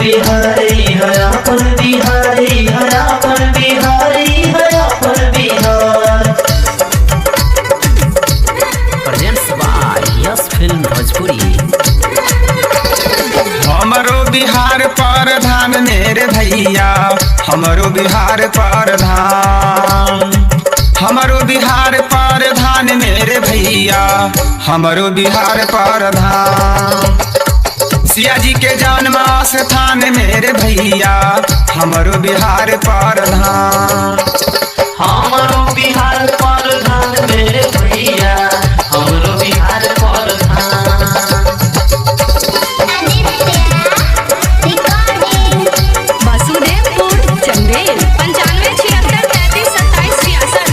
बिहारी है अपन बिहारी है अपन बिहारी है अपन Bihar. Presents by yes film Bhojpuri. हमरो बिहार प्रधान मेरे भैया, हमरो बिहार प्रधान, हमरो बिहार प्रधान मेरे भैया, हमरो बिहार प्रधान। सिया जी के जन्म स्थान मेरे भैया, हमरो बिहार प्रधान। हमरो बिहार प्रधान मेरे भैया, हमरो बिहार प्रधान। वासुदेवपुर चंदेल 95 76 33 27 66।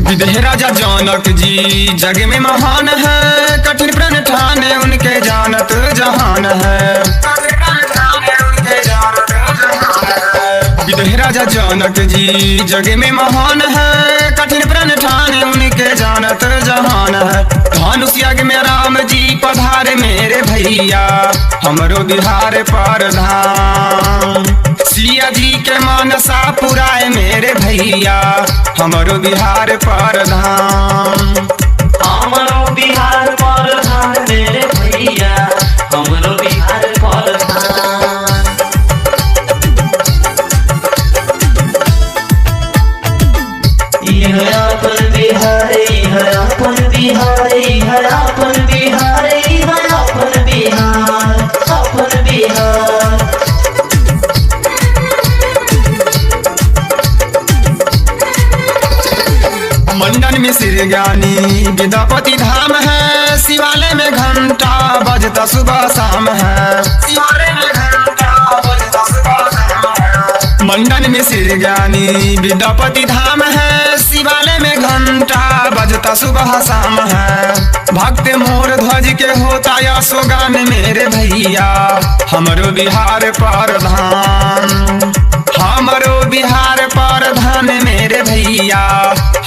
विदेह राजा जनक जी जग में महान है, कठिन प्रण ठान उनके जानत जहान है। विदेह राजा जनक जी जग में महान है, कठिन प्रण ठान उनके जानत जहान है। धनुष यज्ञ में राम जी पधारे मेरे भैया, हमरो बिहार प्रधान। सिया जी के मानसा पुराए मेरे भैया, हमरो बिहार प्रधान। हमरो बिहार प्रधान मेरे भैया, हमरो बिहार प्रधान। यह अपन बिहारी है अपन बिहारी है अपन बिहारी है अपन बिहार अपन बिहार। मंडन में श्री ज्ञानी विद्यापति धाम है, शिवालय में घंटा बजता सुबह शाम है। शिवालय में घंटा बजता सुबह शाम है। मंडन में श्री ज्ञानी विद्यापति धाम है, शिवालय में घंटा बजता सुबह शाम है। भक्त मोर ध्वज के होता या सोगान मेरे भैया, हमरो बिहार प्रधान। हमरो बिहार प्रधान मेरे भैया,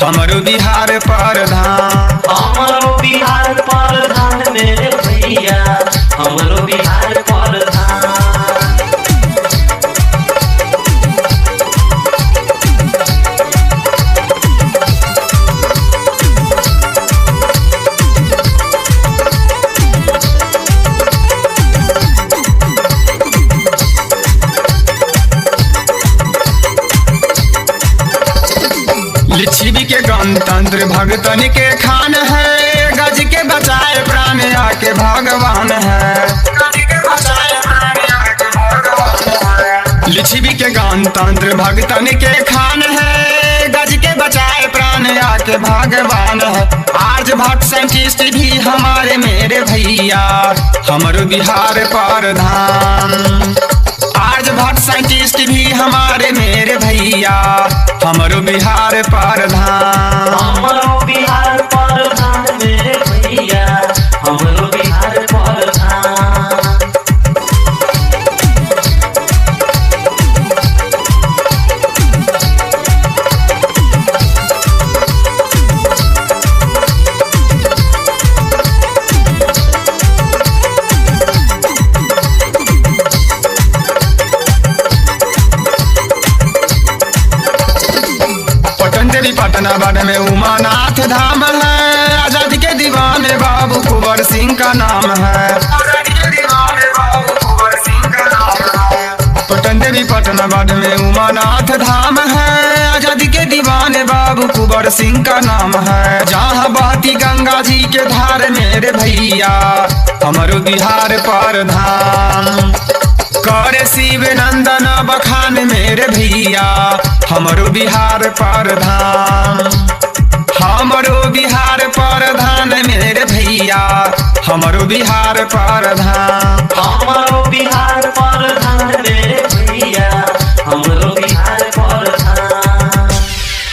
हमरो बिहार प्रधान। हमरो बिहार प्रधान मेरे भैया, हमरो बिहार प्रधान। लिच्छवी के गणतंत्र भगतन के खान है, गज के बचाए प्राण आके भगवान है। लिच्छवी के गणतंत्र भगतन के खान है, गज के बचाए प्राण आके भगवान है। आर्यभट्ट साइंटिस्ट भी हमारे मेरे भैया, हमरो बिहार प्रधान। आर्यभट्ट साइंटिस्ट भी हमारे मेरे भैया, हमरो बिहार प्रधान। हमरो बिहार प्रधान मेरे भैया, हमरो बिहार प्रधान। पटना बड़ में उमानाथ धाम है, आजादी के दीवाने बाबू कुंवर सिंह का नाम है। पटन देवी पटना बड़ में उमानाथ धाम है, आजादी के दीवाने बाबू कुंवर सिंह का नाम है। जहाँ बहती गंगा जी के धार मेरे भैया, हमरो बिहार प्रधान। करे शिव नंदन बखान मेरे भैया, हमरो बिहार प्रधान। हमरो बिहार प्रधान मेरे भैया, हमरो बिहार प्रधान।